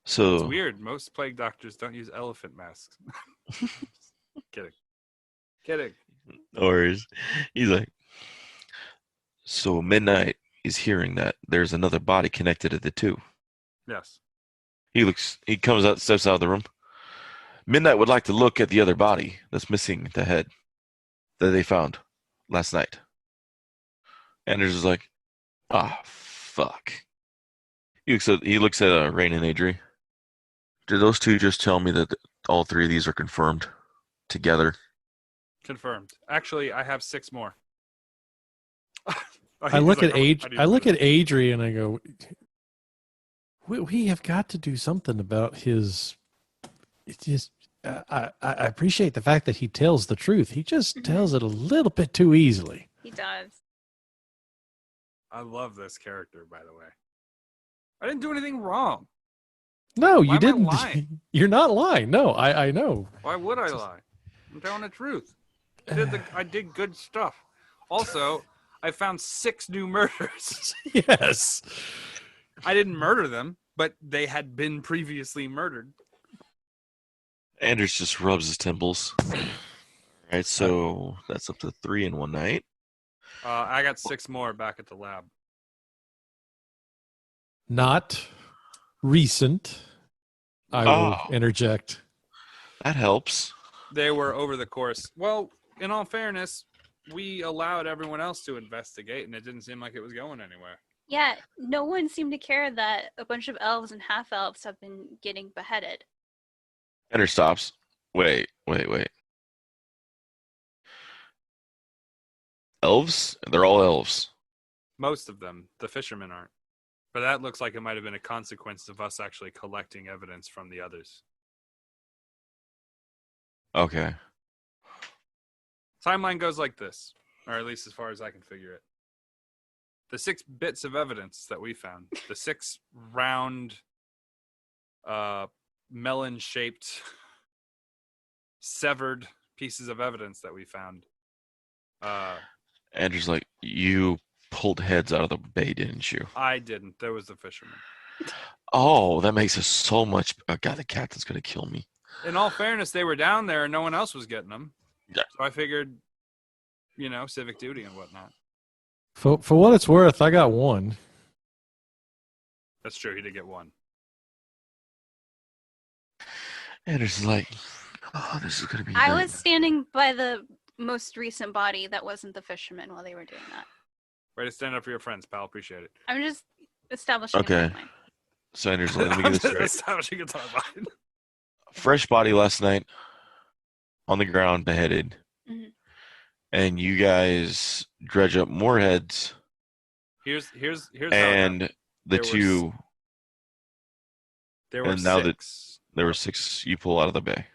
So it's weird. Most plague doctors don't use elephant masks. Kidding. Or he's like, so Midnight is hearing that there's another body connected to the 2. Yes. He comes out, steps out of the room. Midnight would like to look at the other body that's missing the head that they found last night. Anders is like, fuck. He looks at Rain and Adri. Did those 2 just tell me that all 3 of these are confirmed together? Confirmed. Actually, I have 6 more. I look at Adri and I go, we have got to do something about his I appreciate the fact that he tells the truth. He just Mhm. tells it a little bit too easily. He does. I love this character, by the way. I didn't do anything wrong. No, Why you am I didn't. lying? You're not lying. No, I know. Why would I lie? I'm telling the truth. I did good stuff. Also, I found 6 new murders. Yes. I didn't murder them, but they had been previously murdered. Anders just rubs his temples. All right, so that's up to 3 in one night. I got 6 more back at the lab. Not recent. I will Oh. interject. That helps. They were over the course. Well, in all fairness, we allowed everyone else to investigate, and it didn't seem like it was going anywhere. Yeah, no one seemed to care that a bunch of elves and half elves have been getting beheaded. Anders stops. Wait. Elves? They're all elves. Most of them, the fishermen aren't. But that looks like it might have been a consequence of us actually collecting evidence from the others. Okay. Timeline goes like this, or at least as far as I can figure it. The 6 bits of evidence that we found, the 6 round, melon-shaped, severed pieces of evidence that we found. Anders like, you pulled heads out of the bay, didn't you? I didn't. There was the fisherman. Oh, that makes it so much. Oh, God, the captain's gonna kill me. In all fairness, they were down there and no one else was getting them. Yeah. So I figured, civic duty and whatnot. For what it's worth, I got one. That's true. He did get 1. Anders is like, oh, this is gonna be. I great. was standing by the most recent body that wasn't the fisherman while they were doing that. Way to stand up for your friends, pal. Appreciate it. I'm just establishing Okay. a timeline. So Anders, let me get this straight. Establishing a timeline. Fresh body last night on the ground, beheaded, Mhm. and you guys dredge up more heads, Here's how it happened. and the There were two. There were and now 6. There were 6 you pull out of the bay.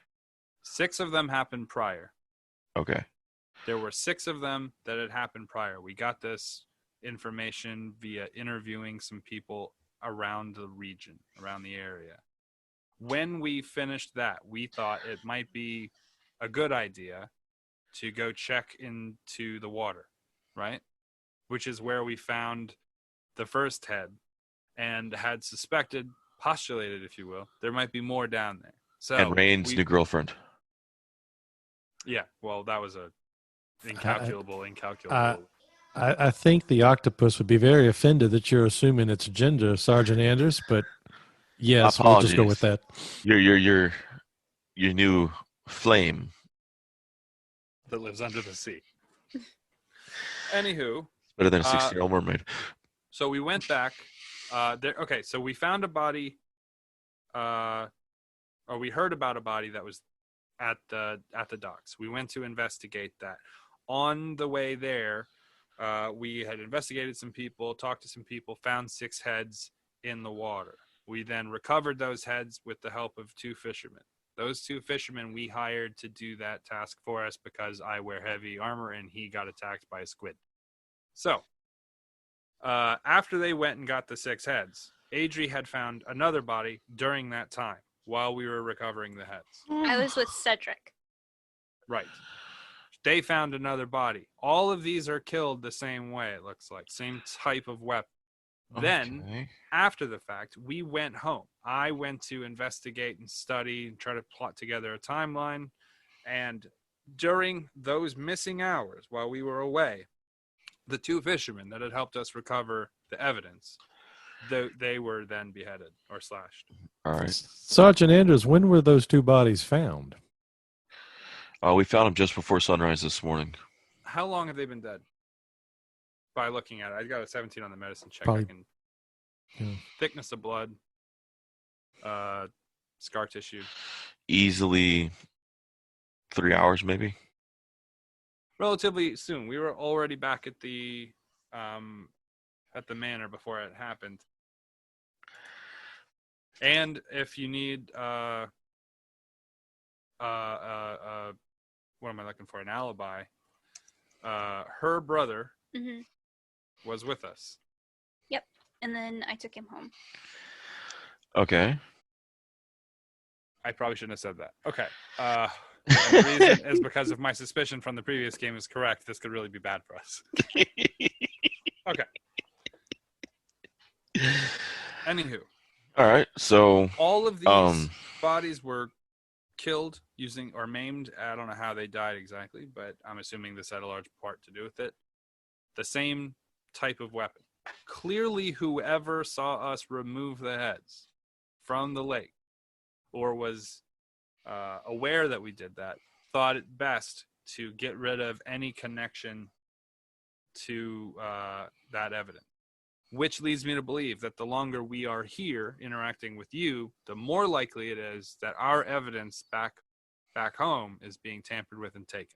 6 of them happened prior. Okay. There were 6 of them that had happened prior. We got this information via interviewing some people around the region, around the area. When we finished that, we thought it might be a good idea to go check into the water, right? Which is where we found the first head and had suspected, postulated, if you will, there might be more down there. So And Rain's new girlfriend. Yeah, well, that was a incalculable. I think the octopus would be very offended that you're assuming its gender, Sergeant Anders, but yes, we'll just go with that. Your new flame. That lives under the sea. Anywho, Better than a 60-year-old mermaid. so we went back. Okay, so we found a body, or we heard about a body that was at the docks. We went to investigate that. On the way there, we had investigated some people, talked to some people, found 6 heads in the water. We then recovered those heads with the help of 2 fishermen. Those 2 fishermen we hired to do that task for us because I wear heavy armor and he got attacked by a squid. So, after they went and got the 6 heads, Adri had found another body during that time while we were recovering the heads. I was with Cedric. Right. They found another body. All of these are killed the same way, it looks like. Same type of weapon. Then, Okay. after the fact, we went home. I went to investigate and study and try to plot together a timeline. And during those missing hours while we were away, the 2 fishermen that had helped us recover the evidence, they were then beheaded or slashed. All right. Sergeant Anders, when were those 2 bodies found? We found him just before sunrise this morning. How long have they been dead? By looking at it, I got a 17 on the medicine check. Probably- I can yeah. thickness of blood, scar tissue. Easily 3 hours, maybe. Relatively soon. We were already back at the manor before it happened. And if you need what am I looking for? An alibi. Her brother Hmm. was with us. Yep. And then I took him home. Okay. I probably shouldn't have said that. Okay. And the reason is because if my suspicion from the previous game is correct, this could really be bad for us. Okay. Anywho, All right. So, all of these um, bodies were killed using or maimed. I don't know how they died exactly, but I'm assuming this had a large part to do with it. The same type of weapon. Clearly, whoever saw us remove the heads from the lake or was aware that we did that thought it best to get rid of any connection to that evidence. Which leads me to believe that the longer we are here interacting with you, the more likely it is that our evidence back home is being tampered with and taken.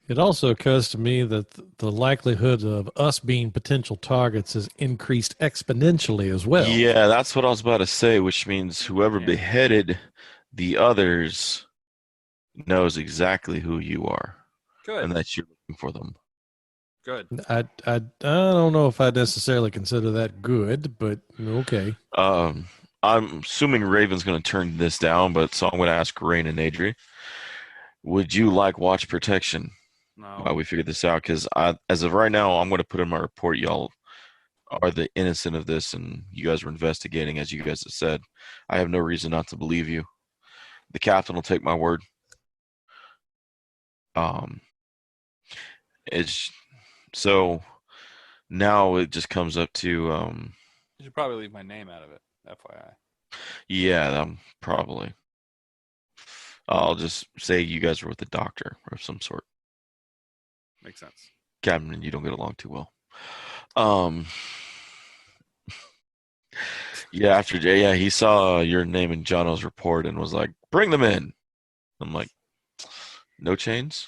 It also occurs to me that the likelihood of us being potential targets has increased exponentially as well. yeah, that's what I was about to say, which means whoever Yeah. beheaded the others knows exactly who you are Good. and that you're looking for them. Good. I don't know if I necessarily consider that good, but okay. I'm assuming Raven's going to turn this down, but so I'm going to ask Rain and Adri, would you like watch protection No. while we figure this out? Because as of right now, I'm going to put in my report, y'all are the innocent of this, and you guys were investigating, as you guys have said. I have no reason not to believe you. The captain will take my word. Um, it's so now it just comes up to You should probably leave my name out of it, FYI. yeah, probably. I'll just say you guys were with a doctor of some sort. Makes sense. Captain and you don't get along too well. Um, yeah, after Jay, yeah, he saw your name in Jono's report and was like, "Bring them in." I'm like, "No chains."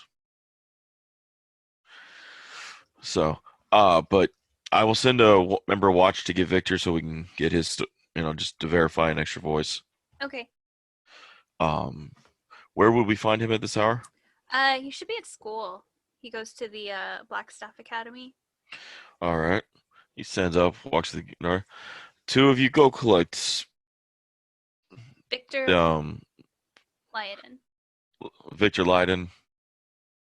So, but I will send a member watch to get Victor so we can get his, just to verify an extra voice. Okay. Where would we find him at this hour? He should be at school. He goes to the Blackstaff Academy. All right. He stands up, walks to the door. Two of you go collect Victor Lyden. Victor Leiden,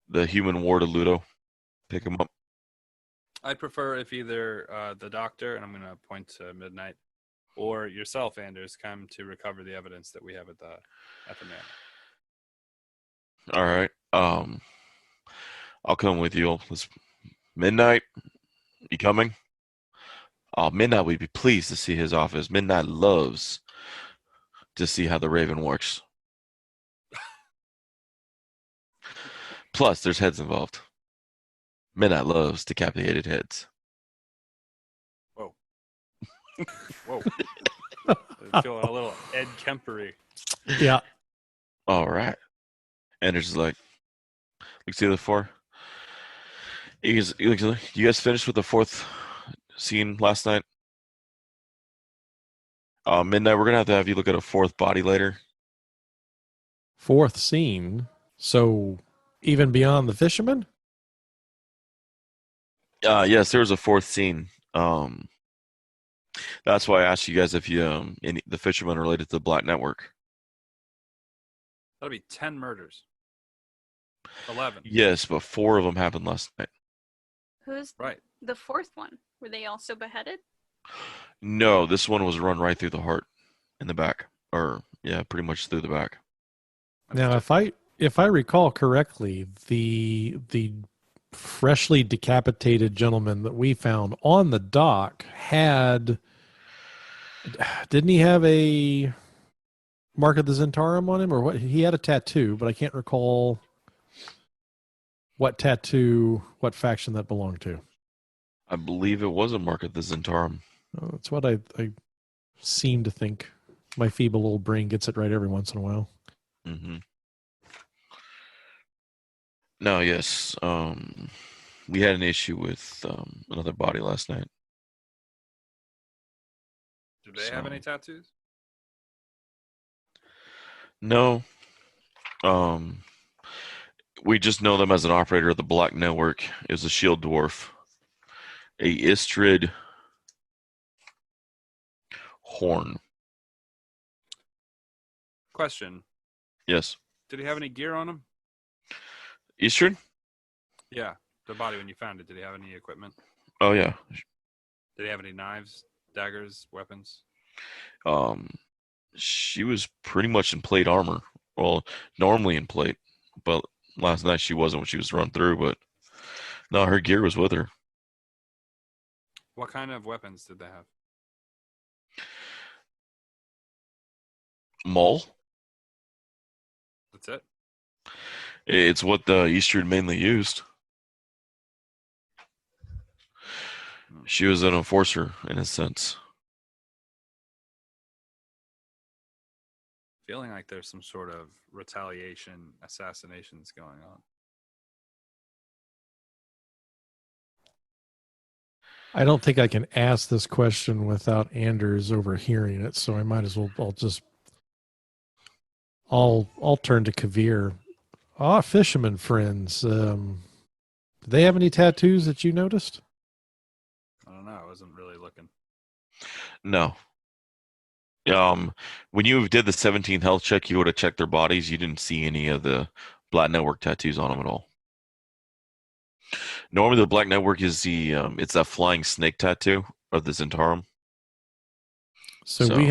the human ward of Ludo. Pick him up. I'd prefer if either the doctor, and I'm going to point to Midnight, or yourself, Anders, come to recover the evidence that we have at the manor. All right. I'll come with you. Midnight, you coming? Midnight would be pleased to see his office. Midnight loves to see how the Raven works. Plus, there's heads involved. Midnight loves decapitated heads. Whoa. Whoa. I feel a little Ed Kempery. Yeah. All right. Anders is like, looks the other four. You guys finished with the fourth scene last night? Midnight, we're going to have you look at a fourth body later. Fourth scene. So even beyond the fisherman? Yes, there was a fourth scene. That's why I asked you guys if you the fisherman related to the Black Network. That'll be 10 murders. 11. Yes, but 4 of them happened last night. Who's Right. the fourth one? Were they also beheaded? No, this one was run right through the heart, in the back, or yeah, pretty much through the back. Now, if I recall correctly, the freshly decapitated gentleman that we found on the dock didn't he have a Mark of the Zentarum on him, or what? He had a tattoo, but I can't recall what faction that belonged to. I believe it was a Mark of the Zentarum. That's what I seem to think. My feeble little brain gets it right every once in a while. Mm-hmm. No, yes. We had an issue with another body last night. Do they have any tattoos? No. Um, we just know them as an operator of the Black Network. It was a shield dwarf, a Istrid horn. Question: Yes, did he have any gear on him? Istrid. Yeah, the body when you found it. Did he have any equipment? Oh yeah. Did he have any knives, daggers, weapons? Um, she was pretty much in plate armor. Well, normally in plate, but last night she wasn't when she was run through. But no, her gear was with her. What kind of weapons did they have? Maul. That's it. It's what the Eastern mainly used. She was an enforcer in a sense. Feeling like there's some sort of retaliation, assassinations going on. I don't think I can ask this question without Anders overhearing it, so I might as well. I'll turn to Kavir. Fisherman friends. Do they have any tattoos that you noticed? I don't know. I wasn't really looking. No. When you did the 17 health check, you would have checked their bodies. You didn't see any of the Black Network tattoos on them at all. Normally, the Black Network is it's that flying snake tattoo of the Zentarum. So we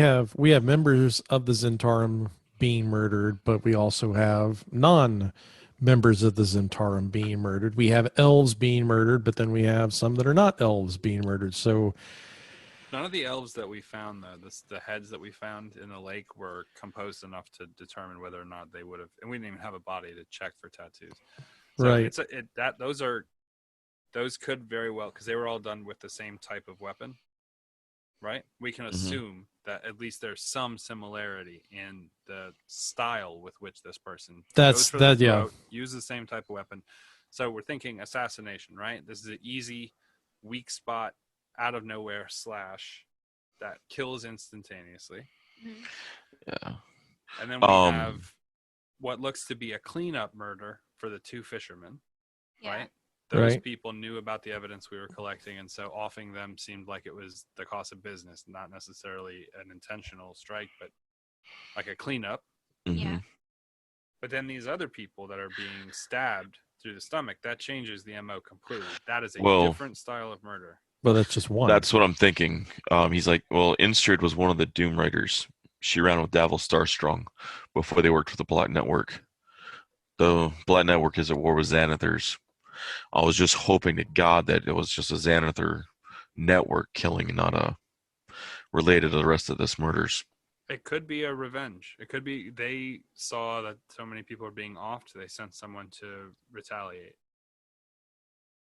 have members of the Zentarum being murdered, but we also have non-members of the Zentarum being murdered. We have elves being murdered, but then we have some that are not elves being murdered. So none of the elves that we found, though, the heads that we found in the lake were composed enough to determine whether or not they would have, and we didn't even have a body to check for tattoos. So right. Those could very well, because they were all done with the same type of weapon, right? We can assume that at least there's some similarity in the style with which this person goes for the throat, use the same type of weapon. So we're thinking assassination, right? This is an easy, weak spot, out of nowhere slash that kills instantaneously. Yeah. And then we have what looks to be a cleanup murder for the two fishermen, right? Those people knew about the evidence we were collecting, and so offing them seemed like it was the cost of business, not necessarily an intentional strike, but like a cleanup. Yeah. But then these other people that are being stabbed through the stomach, that changes the MO completely. That is a different style of murder. Well, that's just one. That's what I'm thinking. He's like, well, Instrid was one of the Doom Riders. She ran with Davil Starstrong before they worked with the Black Network. The Black Network is at war with Xanathars. I was just hoping to God that it was just a Xanathar network killing, not related to the rest of this murders. It could be a revenge. It could be they saw that so many people are being offed, they sent someone to retaliate.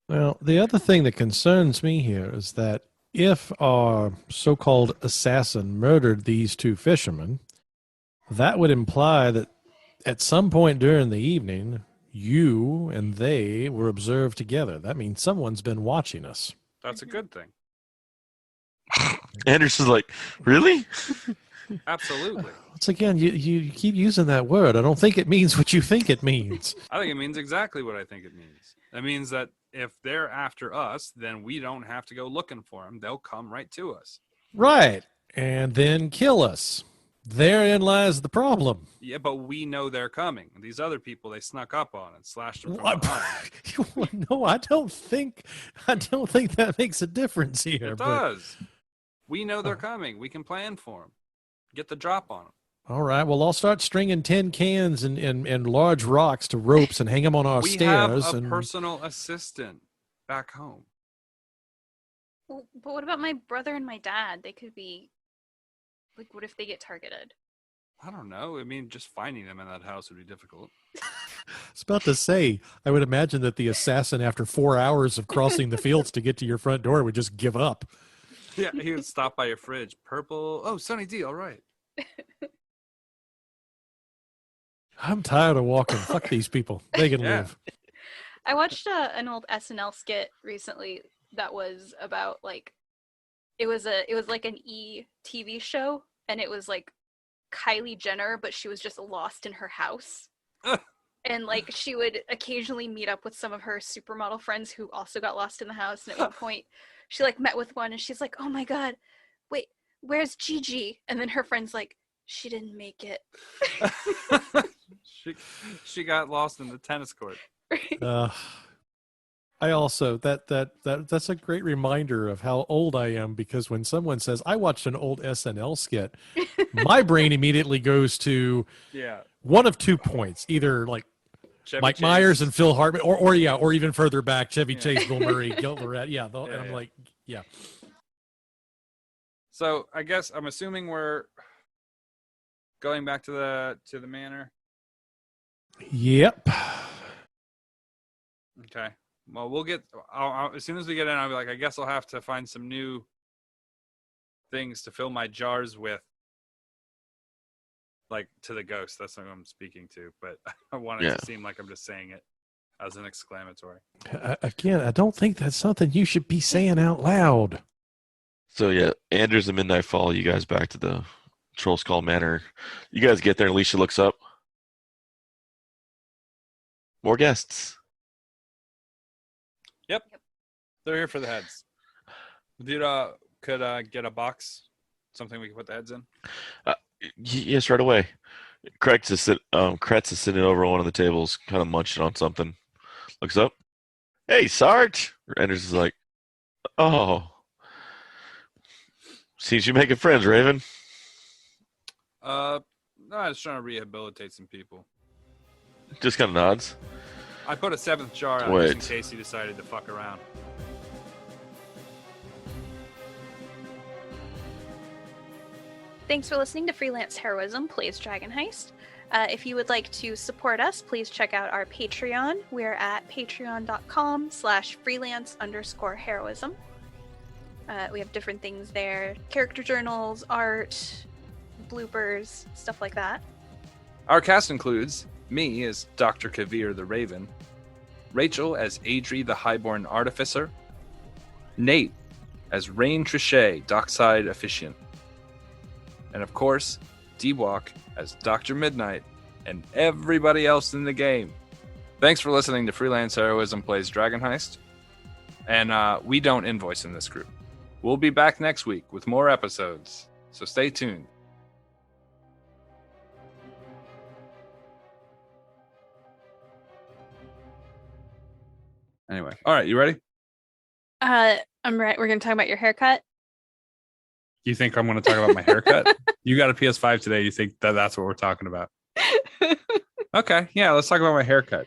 Well, the other thing that concerns me here is that if our so-called assassin murdered these two fishermen, that would imply that at some point during the evening, you and they were observed together. That means someone's been watching us. That's a good thing. Anderson's like, really? Absolutely. Once again, you keep using that word. I don't think it means what you think it means. I think it means exactly what I think it means. It means that if they're after us, then we don't have to go looking for them. They'll come right to us. Right. And then kill us. Therein lies the problem. Yeah, but we know they're coming. These other people, they snuck up on and slashed them from behind. No, I don't think that makes a difference here. It does. We know they're coming. We can plan for them. Get the drop on them. All right. Well, I'll start stringing tin cans and large rocks to ropes and hang them on our stairs. We have a personal assistant back home. Well, but what about my brother and my dad? They could be, like, what if they get targeted? I don't know. I mean, just finding them in that house would be difficult. I was about to say, I would imagine that the assassin, after 4 hours of crossing the fields to get to your front door, would just give up. Yeah, he would stop by your fridge. Purple. Oh, Sunny D. All right. I'm tired of walking. Fuck these people. They can live. I watched an old SNL skit recently that was about, like, it was like an TV show, and it was like Kylie Jenner, but she was just lost in her house. And like she would occasionally meet up with some of her supermodel friends who also got lost in the house. And at one point, she like met with one, and she's like, "Oh my god, wait, where's Gigi?" And then her friend's like, "She didn't make it." she got lost in the tennis court. I also that's a great reminder of how old I am, because when someone says I watched an old SNL skit, my brain immediately goes to one of 2 points, either like Chevy Mike Chase. Myers and Phil Hartman, or even further back, Chevy Chase, Bill Murray, Gil Lorette, and I'm like, yeah. So I guess I'm assuming we're going back to the manor. Yep. Okay. Well, we'll get. I'll, as soon as we get in, I'll be like, I guess I'll have to find some new things to fill my jars with, like to the ghost. That's what I'm speaking to, but I want it to seem like I'm just saying it as an exclamatory. Again, I don't think that's something you should be saying out loud. So yeah, Anders and Midnight follow you guys back to the Troll Skull Manor. You guys get there, and Alicia looks up. More guests. Yep. They're here for the heads. Dude, could get a box, something we can put the heads in? Yes, right away. Kretz is sitting over on one of the tables, kind of munching on something. Looks up. Hey, Sarge. Anders is like, oh. Seems you're making friends, Raven. No, I was trying to rehabilitate some people. Just kind of nods. I put a 7th jar out just in case he decided to fuck around. Thanks for listening to Freelance Heroism Plays Dragon Heist. If you would like to support us, please check out our Patreon. We're at patreon.com/freelance_heroism. We have different things there. Character journals, art, bloopers, stuff like that. Our cast includes me as Dr. Kavir the Raven, Rachel as Adri the Highborn Artificer, Nate as Rain Trichet, Dockside Officiant, and of course, D-Walk as Dr. Midnight, and everybody else in the game. Thanks for listening to Freelance Heroism Plays Dragon Heist, and we don't invoice in this group. We'll be back next week with more episodes, so stay tuned. Anyway, all right, you ready? I'm right. We're going to talk about your haircut. You think I'm going to talk about my haircut? You got a PS5 today. You think that's what we're talking about? Okay, yeah, let's talk about my haircut.